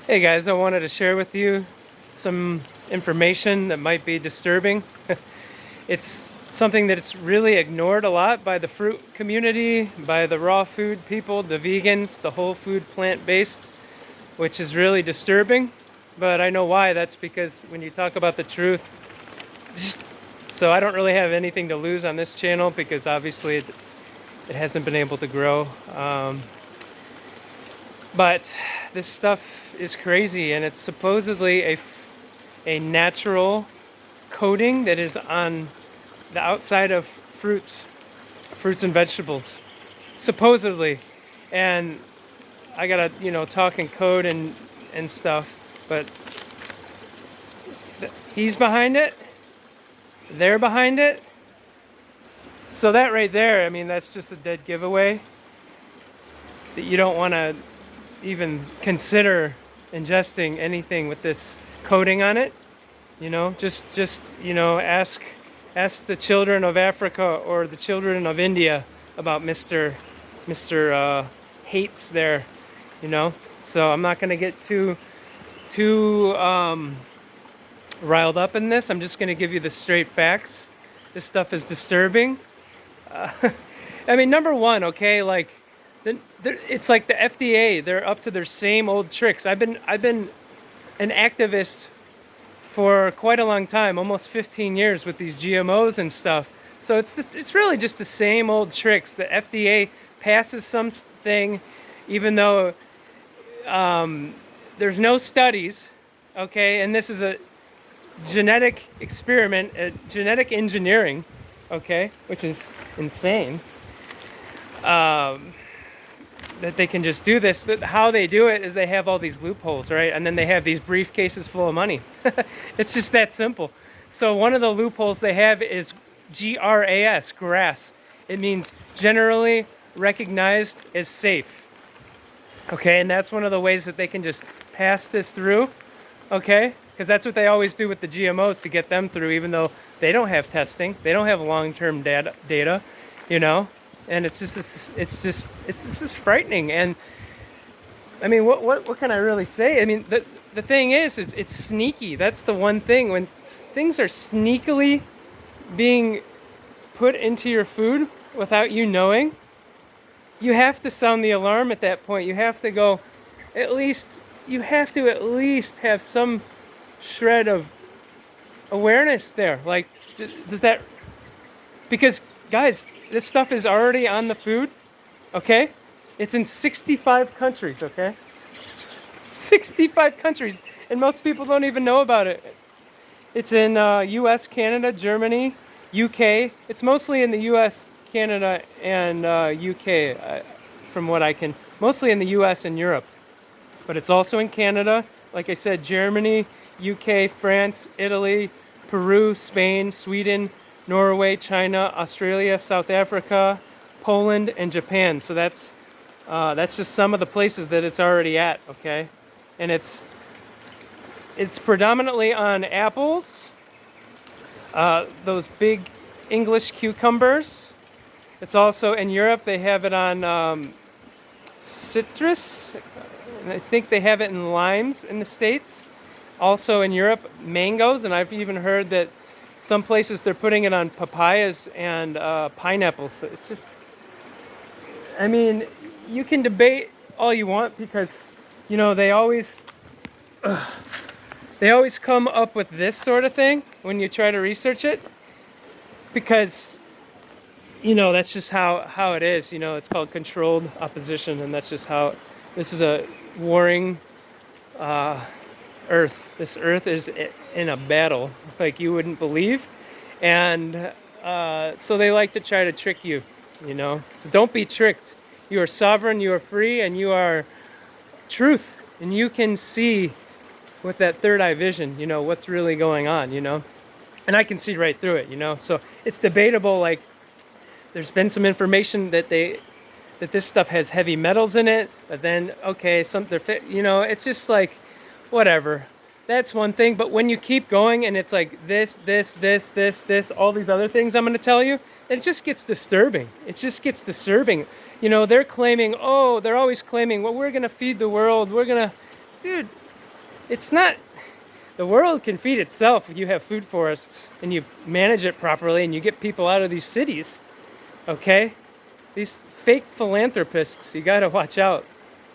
Hey guys, I wanted to share with you some information that might be disturbing. It's something that it's really ignored a lot by the fruit community, by the raw food people, the vegans, the whole food plant-based, which is really disturbing. But I know why. That's because when you talk about the truth, so I don't really have anything to lose on this channel because obviously it hasn't been able to grow. But this stuff is crazy, and it's supposedly a natural coating that is on the outside of fruits and vegetables, supposedly. And I gotta, talk in code and stuff, but he's behind it, they're behind it. So that right there, I mean, that's just a dead giveaway that you don't want to even consider ingesting anything with this coating on it. Ask the children of Africa or the children of India about Mr. Hates there, So I'm not going to get too riled up in this. I'm just going to give you the straight facts. This stuff is disturbing. I mean, number one, okay, like it's like the FDA. They're up to their same old tricks. I've been an activist for quite a long time, almost 15 years with these GMOs and stuff. So it's really just the same old tricks. The FDA passes something, even though there's no studies, okay, and this is a genetic experiment, genetic engineering, okay, which is insane. That they can just do this, but how they do it is they have all these loopholes, right? And then they have these briefcases full of money. It's just that simple. So one of the loopholes they have is GRAS, grass. It means generally recognized as safe. Okay, and that's one of the ways that they can just pass this through, okay? Because that's what they always do with the GMOs to get them through, even though they don't have testing, they don't have long-term data, and it's just frightening. And I mean, what can I really say? I mean, the thing is it's sneaky. That's the one thing. When things are sneakily being put into your food without you knowing, you have to sound the alarm at that point. You have to go, you have to at least have some shred of awareness there. Like, does that, because guys, this stuff is already on the food, okay? It's in 65 countries, okay? 65 countries, and most people don't even know about it. It's in US, Canada, Germany, UK. It's mostly in the US, Canada, and UK, from what I can, mostly in the US and Europe. But it's also in Canada, like I said, Germany, UK, France, Italy, Peru, Spain, Sweden, Norway, China, Australia, South Africa, Poland, and Japan. So that's just some of the places that it's already at, okay? And it's predominantly on apples, those big English cucumbers. It's also in Europe, they have it on citrus. And I think they have it in limes in the States. Also in Europe, mangoes, and I've even heard that some places they're putting it on papayas and pineapples. So it's just, I mean, you can debate all you want because, they always come up with this sort of thing when you try to research it because, that's just how it is. It's called controlled opposition, and that's just how, this is a warring Earth. This Earth is in a battle like you wouldn't believe, and so they like to try to trick you, So don't be tricked. You are sovereign, you are free, and you are truth, and you can see with that third eye vision, what's really going on, and I can see right through it, So it's debatable. Like, there's been some information that this stuff has heavy metals in it, but then it's just like, whatever. That's one thing, but when you keep going and it's like this, all these other things I'm going to tell you, it just gets disturbing. It just gets disturbing. They're always claiming, well, we're going to feed the world. Dude, it's not, the world can feed itself if you have food forests and you manage it properly and you get people out of these cities, okay? These fake philanthropists, you gotta watch out.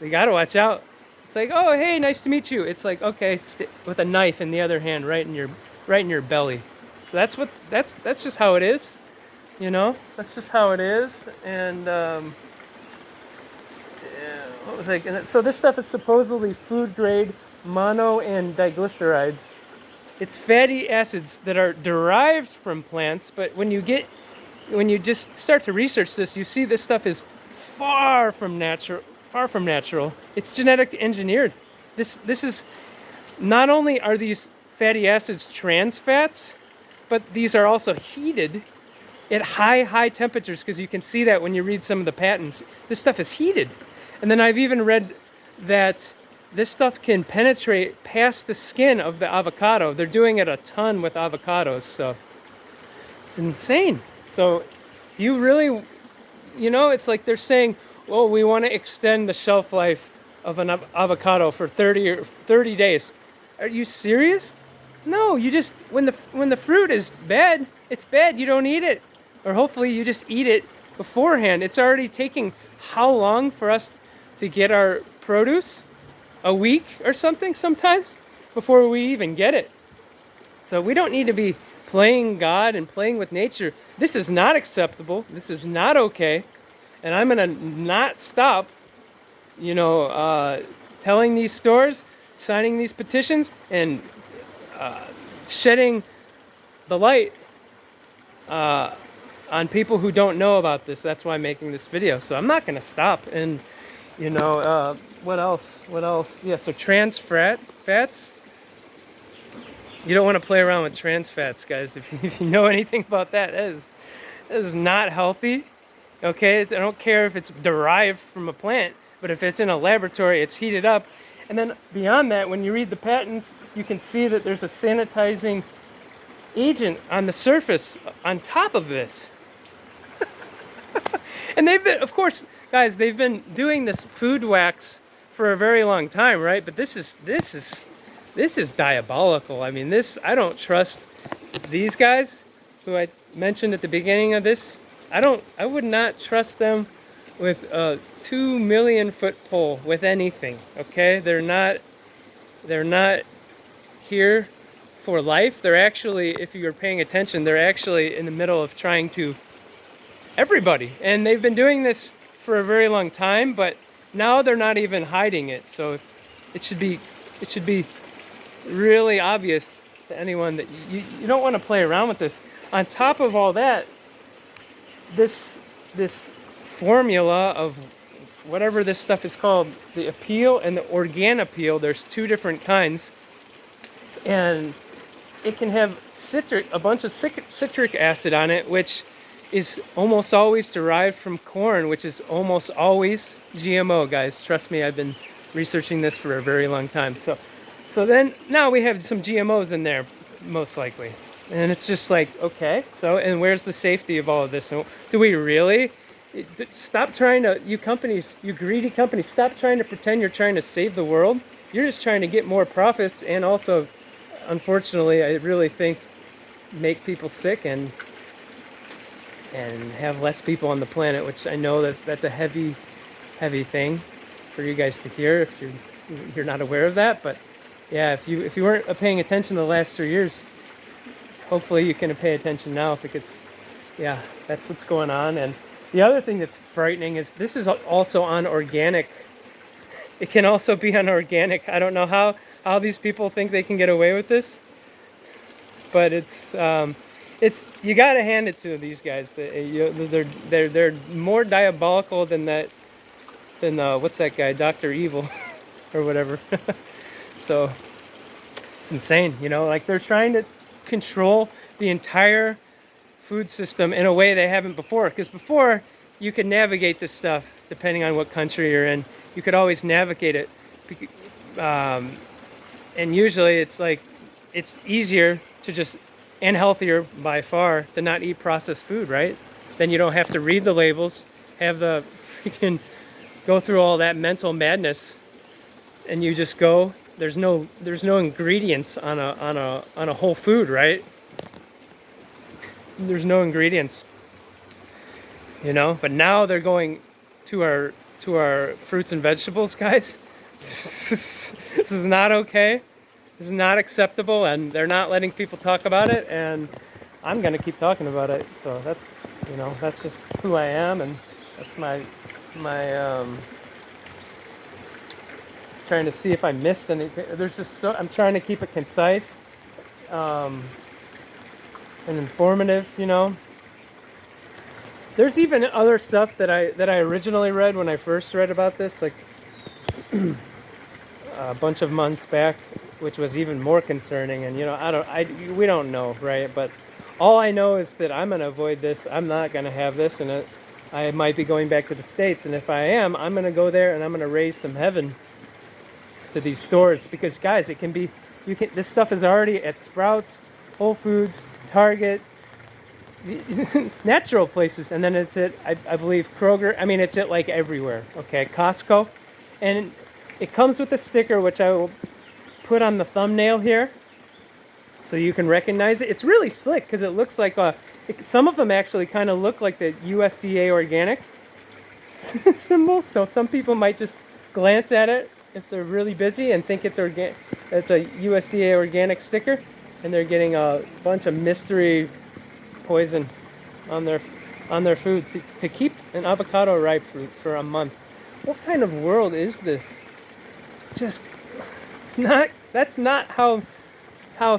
You gotta watch out. It's like, oh, hey, nice to meet you. It's like, okay, with a knife in the other hand, right in your belly. So that's just how it is, you know. That's just how it is. And yeah, what was I? So this stuff is supposedly food grade mono and diglycerides. It's fatty acids that are derived from plants, but when you just start to research this, you see this stuff is far from natural. Far from natural. It's genetic engineered. This is, not only are these fatty acids trans fats, but these are also heated at high temperatures, because you can see that when you read some of the patents. This stuff is heated. And then I've even read that this stuff can penetrate past the skin of the avocado. They're doing it a ton with avocados, so it's insane. So you really, it's like they're saying, well, we want to extend the shelf life of an avocado for 30 days. Are you serious? No, you just, when the fruit is bad, it's bad. You don't eat it. Or hopefully you just eat it beforehand. It's already taking how long for us to get our produce? A week or something sometimes before we even get it. So we don't need to be playing God and playing with nature. This is not acceptable. This is not okay. And I'm going to not stop, telling these stores, signing these petitions, and shedding the light on people who don't know about this. That's why I'm making this video. So I'm not going to stop. And, what else? Yeah, so trans fats. You don't want to play around with trans fats, guys. If you know anything about that is not healthy. Okay, I don't care if it's derived from a plant, but if it's in a laboratory, it's heated up. And then beyond that, when you read the patents, you can see that there's a sanitizing agent on the surface on top of this. And they've been, of course, guys, they've been doing this food wax for a very long time, right? But this is diabolical. I mean, I don't trust these guys who I mentioned at the beginning of this. I would not trust them with a 2 million foot pole with anything. Okay, they're not here for life. They're actually, if you're paying attention, they're actually in the middle of trying to everybody, and they've been doing this for a very long time. But now they're not even hiding it. So it should be really obvious to anyone that you don't want to play around with this. On top of all that, this formula of whatever this stuff is called, the Apeel and the Organapeel, there's two different kinds, and it can have a bunch of citric acid on it, which is almost always derived from corn, which is almost always GMO, guys. Trust me, I've been researching this for a very long time. So then now we have some GMOs in there, most likely. And it's just like, okay, so, and where's the safety of all of this? Do we really? Stop trying to, you greedy companies, stop trying to pretend you're trying to save the world. You're just trying to get more profits, and also, unfortunately, I really think, make people sick and have less people on the planet, which I know that's a heavy thing for you guys to hear if you're not aware of that. But yeah, if you weren't paying attention the last 3 years, hopefully you can pay attention now, because yeah, that's what's going on. And the other thing that's frightening is this is also on organic. It can also be on organic. I don't know how these people think they can get away with this, but it's you got to hand it to these guys. They're more diabolical than what's that guy, Dr. Evil or whatever. So it's insane, like they're trying to control the entire food system in a way they haven't before. Because before, you could navigate this stuff depending on what country you're in. You could always navigate it, and usually it's easier to just, and healthier by far, to not eat processed food, right? Then you don't have to read the labels, you can go through all that mental madness, and you just go there's no ingredients on a whole food, right? There's no ingredients, you know. But now they're going to our fruits and vegetables, guys. This is not okay. This is not acceptable, and they're not letting people talk about it. And I'm gonna keep talking about it. So that's, you know, that's just who I am, and that's my trying to see if I missed anything. There's just so I'm trying to keep it concise, and informative. You know, there's even other stuff that I originally read when I first read about this, like a bunch of months back, which was even more concerning. And you know, we don't know, right? But all I know is that I'm gonna avoid this. I'm not gonna have this, and I might be going back to the States. And if I am, I'm gonna go there and I'm gonna raise some heaven to these stores, because guys, it can be, this stuff is already at Sprouts, Whole Foods, Target, natural places, and then it's at, I believe, Kroger. I mean, it's at like everywhere. Okay, Costco, and it comes with a sticker which I will put on the thumbnail here so you can recognize it. It's really slick because it looks like some of them actually kind of look like the USDA organic symbol, so some people might just glance at it if they're really busy and think it's a USDA organic sticker, and they're getting a bunch of mystery poison on their food to keep an avocado ripe for a month. What kind of world is this? Just, that's not how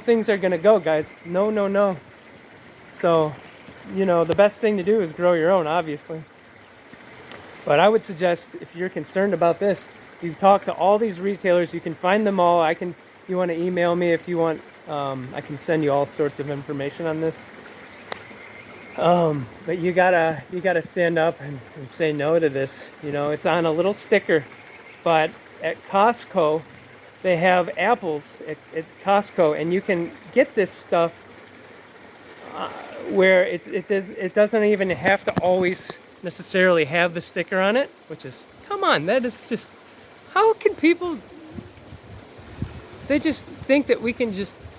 things are gonna go, guys. No. So, you know, the best thing to do is grow your own, obviously. But I would suggest, if you're concerned about this, you talk to all these retailers. You can find them all. You want to email me if you want. I can send you all sorts of information on this. But you gotta stand up and say no to this. You know, it's on a little sticker. But at Costco, they have apples at Costco, and you can get this stuff where it doesn't even have to always necessarily have the sticker on it. Which is, come on, that is just, how can people? They just think that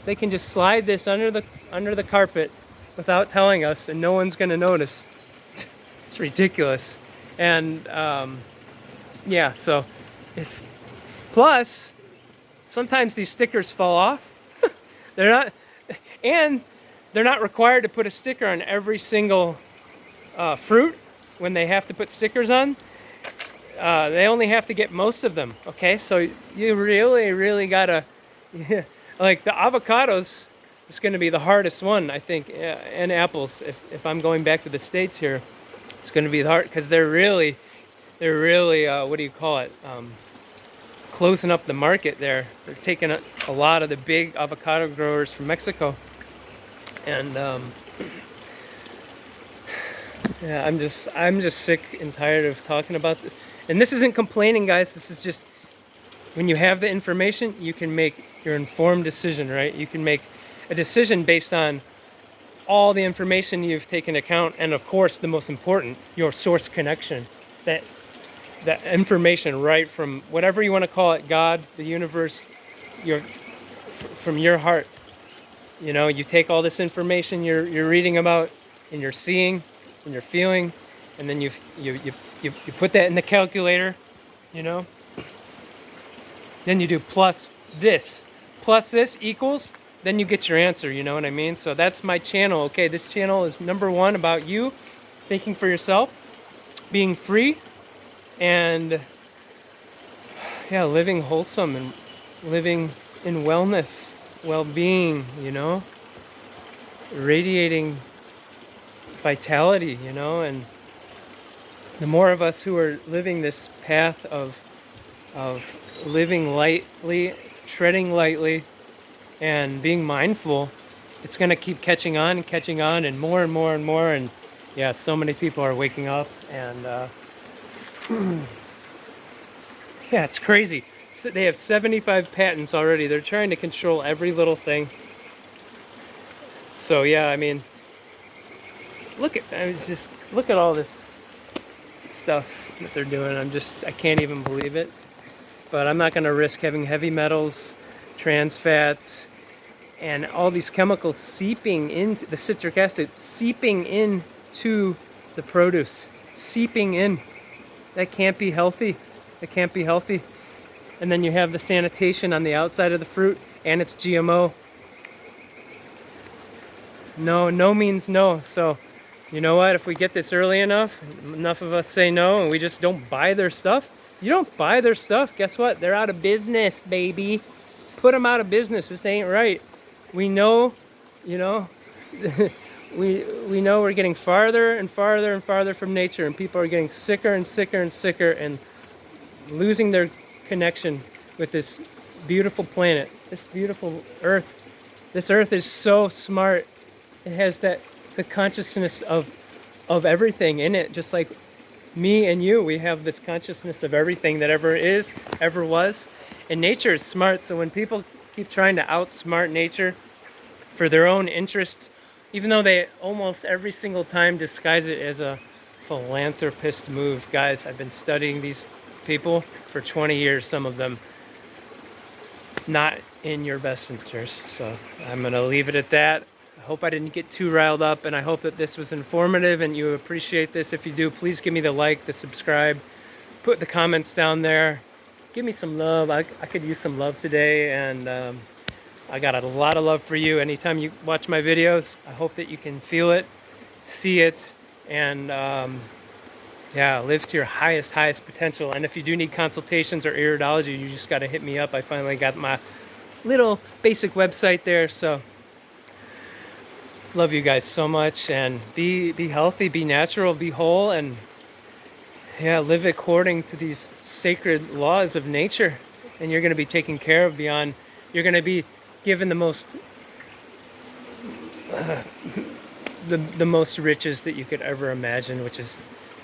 they can just slide this under the carpet without telling us, and no one's gonna notice. It's ridiculous. And yeah, so plus sometimes these stickers fall off. They're not required to put a sticker on every single fruit when they have to put stickers on. They only have to get most of them. Okay, so you really gotta, yeah, like the avocados. It's going to be the hardest one, I think, and apples. If I'm going back to the States here, it's going to be the hard, because they're really what do you call it? Closing up the market there. They're taking a lot of the big avocado growers from Mexico, and yeah, I'm just sick and tired of talking about this. And this isn't complaining, guys. This is just, when you have the information, you can make your informed decision, right? You can make a decision based on all the information you've taken account, and of course, the most important, your source connection. That information, right from whatever you want to call it, God, the universe, from your heart. You know, you take all this information you're reading about, and you're seeing, and you're feeling, and then you put that in the calculator, you know. Then you do plus this equals, then you get your answer, you know what I mean? So that's my channel. Okay, this channel is number one about you thinking for yourself, being free, and yeah, living wholesome and living in wellness, well-being, you know, radiating vitality, you know. And the more of us who are living this path of living lightly, treading lightly, and being mindful, it's going to keep catching on, and more and more and more. And yeah, so many people are waking up, and yeah, it's crazy. So they have 75 patents already. They're trying to control every little thing. So yeah, I mean, look at all this stuff that they're doing. I can't even believe it. but I'm not going to risk having heavy metals, trans fats, and all these chemicals seeping into the citric acid, seeping into the produce, seeping in. That can't be healthy. That can't be healthy. And then you have the sanitation on the outside of the fruit, and it's GMO. No, no means no. So, you know what? If we get this early enough of us say no, and we just don't buy their stuff, you don't buy their stuff, guess what? They're out of business, baby. Put them out of business. This ain't right. We know, you know, we know we're getting farther and farther and farther from nature, and people are getting sicker and sicker and sicker and losing their connection with this beautiful planet, this beautiful earth. This earth is so smart. It has the consciousness of everything in it, just like me and you. We have this consciousness of everything that ever is, ever was. And nature is smart, so when people keep trying to outsmart nature for their own interests, even though they almost every single time disguise it as a philanthropist move. Guys, I've been studying these people for 20 years, some of them. Not in your best interest. So I'm going to leave it at that. I hope I didn't get too riled up, and I hope that this was informative and you appreciate this. If you do, please give me the like, the subscribe, put the comments down there. Give me some love. I could use some love today, and I got a lot of love for you. Anytime you watch my videos, I hope that you can feel it, see it, and yeah, live to your highest potential. And if you do need consultations or iridology, you just got to hit me up. I finally got my little basic website there. So love you guys so much, and be healthy, be natural, be whole, and yeah, live according to these sacred laws of nature, and you're going to be taken care of beyond. You're going to be given the most the most riches that you could ever imagine, which is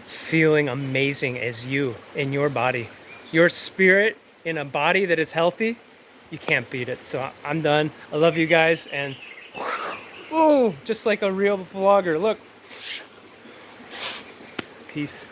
feeling amazing as you in your body, your spirit in a body that is healthy. You can't beat it. So I'm done. I love you guys, and oh, just like a real vlogger. Look, peace.